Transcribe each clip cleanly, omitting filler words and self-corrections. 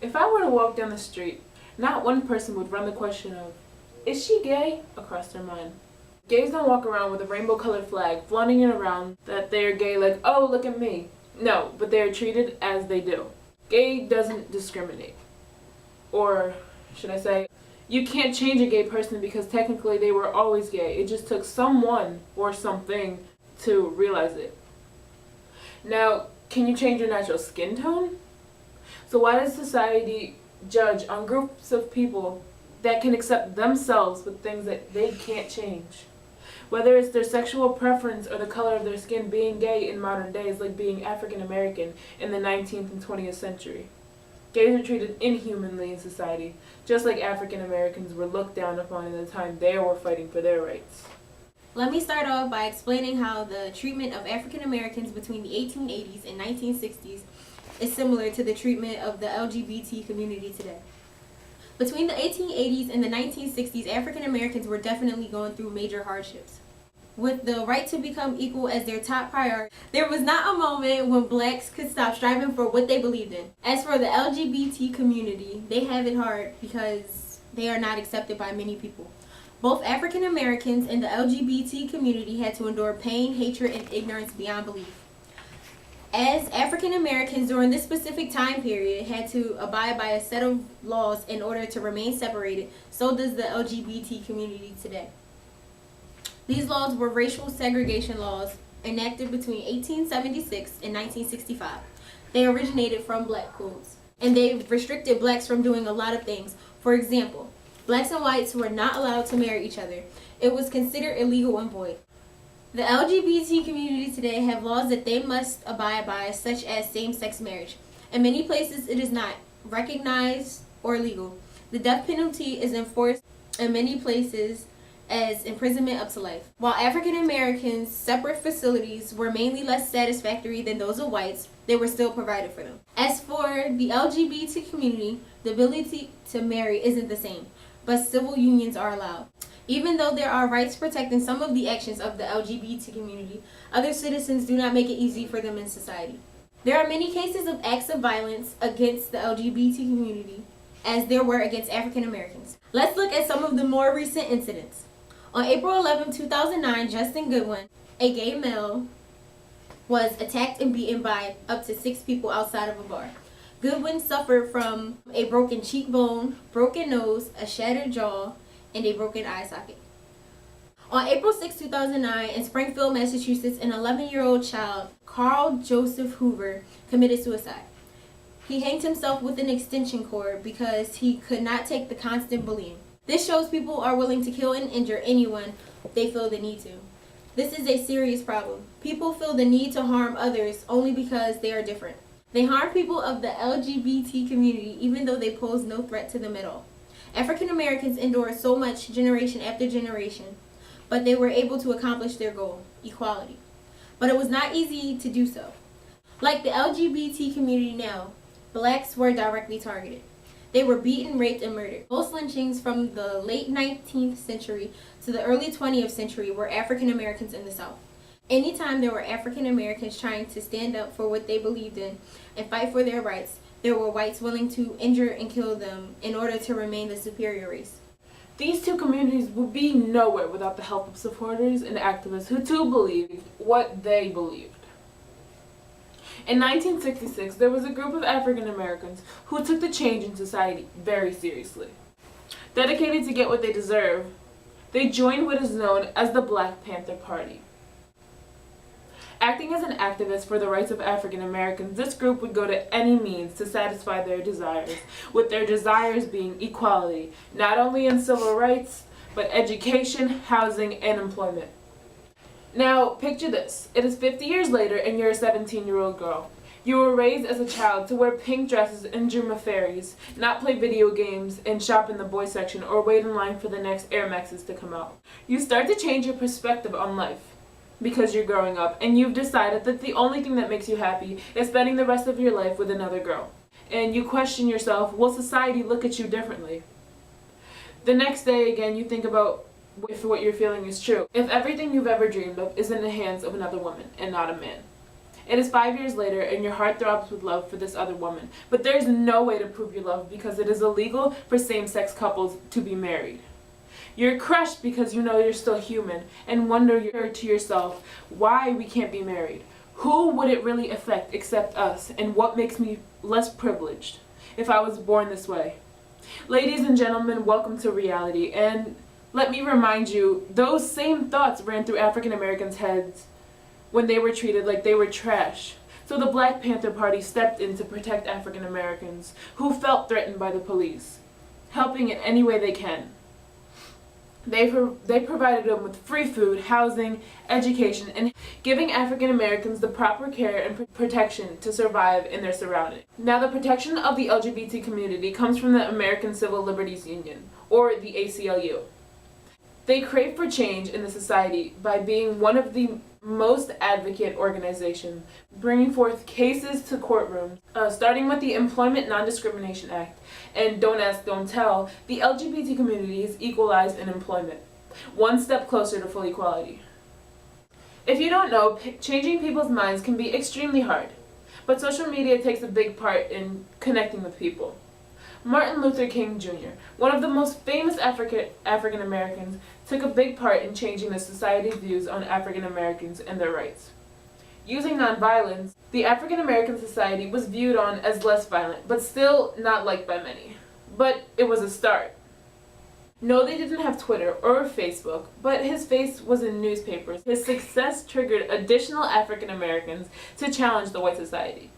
If I were to walk down the street, not one person would run the question of, is she gay? Across their mind. Gays don't walk around with a rainbow-colored flag, flaunting it around that they are gay like, oh, look at me. No, but they are treated as they do. Gay doesn't discriminate. Or, should I say, you can't change a gay person because technically they were always gay. It just took someone or something to realize it. Now, can you change your natural skin tone? So why does society judge on groups of people that can accept themselves with things that they can't change? Whether it's their sexual preference or the color of their skin, being gay in modern day is like being African American in the 19th and 20th century. Gays are treated inhumanly in society, just like African Americans were looked down upon in the time they were fighting for their rights. Let me start off by explaining how the treatment of African Americans between the 1880s and 1960s is similar to the treatment of the LGBT community today. Between the 1880s and the 1960s, African Americans were definitely going through major hardships. With the right to become equal as their top priority, there was not a moment when blacks could stop striving for what they believed in. As for the LGBT community, they have it hard because they are not accepted by many people. Both African Americans and the LGBT community had to endure pain, hatred, and ignorance beyond belief. As African Americans during this specific time period had to abide by a set of laws in order to remain separated, so does the LGBT community today. These laws were racial segregation laws enacted between 1876 and 1965. They originated from black codes, and they restricted blacks from doing a lot of things. For example, blacks and whites were not allowed to marry each other. It was considered illegal and void. The LGBT community today have laws that they must abide by, such as same-sex marriage. In many places, it is not recognized or legal. The death penalty is enforced in many places as imprisonment up to life. While African Americans' separate facilities were mainly less satisfactory than those of whites, they were still provided for them. As for the LGBT community, the ability to marry isn't the same, but civil unions are allowed. Even though there are rights protecting some of the actions of the LGBT community, other citizens do not make it easy for them in society. There are many cases of acts of violence against the LGBT community, as there were against African Americans. Let's look at some of the more recent incidents. On April 11, 2009, Justin Goodwin, a gay male, was attacked and beaten by up to 6 people outside of a bar. Goodwin suffered from a broken cheekbone, broken nose, a shattered jaw, and a broken eye socket. On April 6, 2009, in Springfield, Massachusetts, an 11-year-old child, Carl Joseph Hoover, committed suicide. He hanged himself with an extension cord because he could not take the constant bullying. This shows people are willing to kill and injure anyone they feel the need to. This is a serious problem. People feel the need to harm others only because they are different. They harm people of the LGBT community even though they pose no threat to them at all. African Americans endured so much generation after generation, but they were able to accomplish their goal, equality. But it was not easy to do so. Like the LGBT community now, blacks were directly targeted. They were beaten, raped, and murdered. Most lynchings from the late 19th century to the early 20th century were African Americans in the South. Anytime there were African Americans trying to stand up for what they believed in and fight for their rights, there were whites willing to injure and kill them in order to remain the superior race. These two communities would be nowhere without the help of supporters and activists who too believed what they believed. In 1966, there was a group of African Americans who took the change in society very seriously. Dedicated to get what they deserve, they joined what is known as the Black Panther Party. Acting as an activist for the rights of African Americans, this group would go to any means to satisfy their desires, with their desires being equality, not only in civil rights, but education, housing, and employment. Now, picture this. It is 50 years later and you're a 17-year-old girl. You were raised as a child to wear pink dresses and dream of fairies, not play video games and shop in the boys section or wait in line for the next Air Maxes to come out. You start to change your perspective on life because you're growing up and you've decided that the only thing that makes you happy is spending the rest of your life with another girl. And you question yourself, will society look at you differently? The next day again you think about if what you're feeling is true. If everything you've ever dreamed of is in the hands of another woman and not a man. It is 5 years later and your heart throbs with love for this other woman. But there is no way to prove your love because it is illegal for same-sex couples to be married. You're crushed because you know you're still human and wonder to yourself why we can't be married. Who would it really affect except us, and what makes me less privileged if I was born this way? Ladies and gentlemen, welcome to reality, and let me remind you, those same thoughts ran through African Americans' heads when they were treated like they were trash. So the Black Panther Party stepped in to protect African Americans who felt threatened by the police, helping in any way they can. They provided them with free food, housing, education, and giving African Americans the proper care and protection to survive in their surroundings. Now, the protection of the LGBT community comes from the American Civil Liberties Union, or the ACLU. They crave for change in the society by being one of the most advocate organizations, bringing forth cases to courtrooms, starting with the Employment Non-Discrimination Act, and Don't Ask, Don't Tell. The LGBT community is equalized in employment, one step closer to full equality. If you don't know, changing people's minds can be extremely hard, but social media takes a big part in connecting with people. Martin Luther King Jr., one of the most famous African Americans, took a big part in changing the society's views on African Americans and their rights. Using nonviolence, the African American society was viewed on as less violent, but still not liked by many. But it was a start. No, they didn't have Twitter or Facebook, but his face was in newspapers. His success triggered additional African Americans to challenge the white society.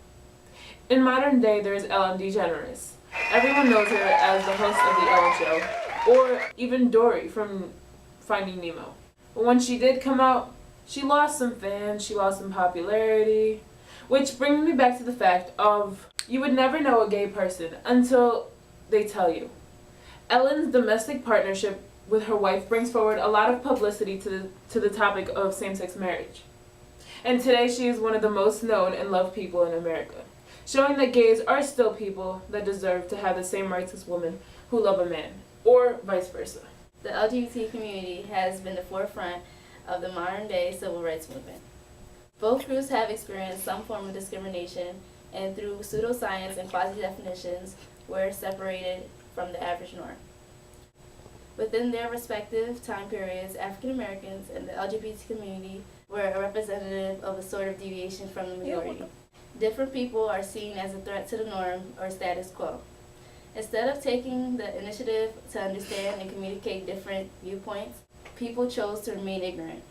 In modern day, there is Ellen DeGeneres. Everyone knows her as the host of The Ellen Show, or even Dory from Finding Nemo. But when she did come out, she lost some fans, she lost some popularity, which brings me back to the fact of you would never know a gay person until they tell you. Ellen's domestic partnership with her wife brings forward a lot of publicity to the topic of same-sex marriage. And today she is one of the most known and loved people in America, showing that gays are still people that deserve to have the same rights as women who love a man, or vice versa. The LGBT community has been the forefront of the modern-day civil rights movement. Both groups have experienced some form of discrimination, and through pseudoscience and quasi-definitions, were separated from the average norm. Within their respective time periods, African Americans and the LGBT community were a representative of a sort of deviation from the majority. Different people are seen as a threat to the norm or status quo. Instead of taking the initiative to understand and communicate different viewpoints, people chose to remain ignorant.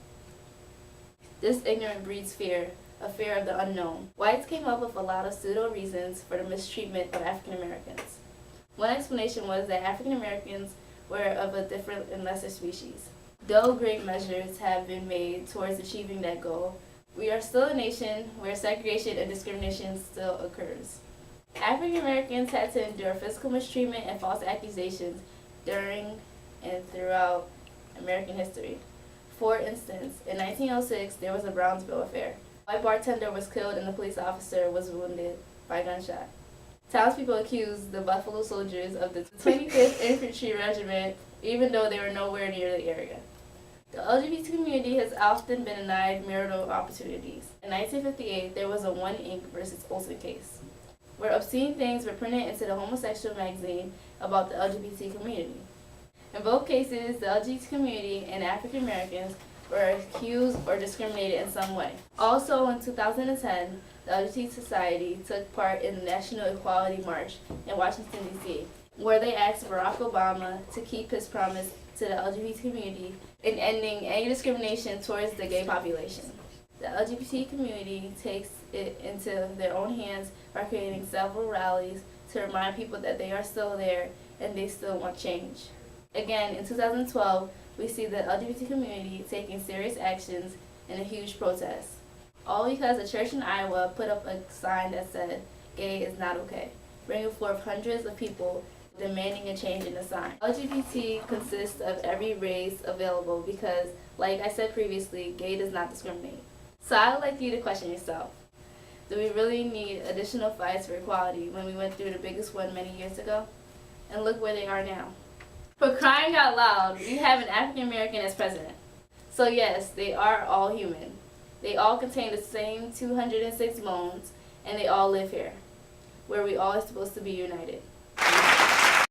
This ignorance breeds fear, a fear of the unknown. Whites came up with a lot of pseudo reasons for the mistreatment of African Americans. One explanation was that African Americans were of a different and lesser species. Though great measures have been made towards achieving that goal, we are still a nation where segregation and discrimination still occurs. African Americans had to endure physical mistreatment and false accusations during and throughout American history. For instance, in 1906, there was a Brownsville affair. A white bartender was killed and the police officer was wounded by gunshot. Townspeople accused the Buffalo Soldiers of the 25th Infantry Regiment, even though they were nowhere near the area. The LGBT community has often been denied marital opportunities. In 1958, there was a 1 Inc. versus Olsen case, where obscene things were printed into the homosexual magazine about the LGBT community. In both cases, the LGBT community and African Americans were accused or discriminated in some way. Also, in 2010, the LGBT Society took part in the National Equality March in Washington, D.C., where they asked Barack Obama to keep his promise to the LGBT community in ending any discrimination towards the gay population. The LGBT community takes it into their own hands by creating several rallies to remind people that they are still there and they still want change. Again, in 2012, we see the LGBT community taking serious actions in a huge protest. All because a church in Iowa put up a sign that said, "Gay is not okay," bringing forth hundreds of people demanding a change in the sign. LGBT consists of every race available because, like I said previously, gay does not discriminate. So I would like you to question yourself. Do we really need additional fights for equality when we went through the biggest one many years ago? And look where they are now. For crying out loud, we have an African American as president. So yes, they are all human. They all contain the same 206 bones, and they all live here, where we all are supposed to be united.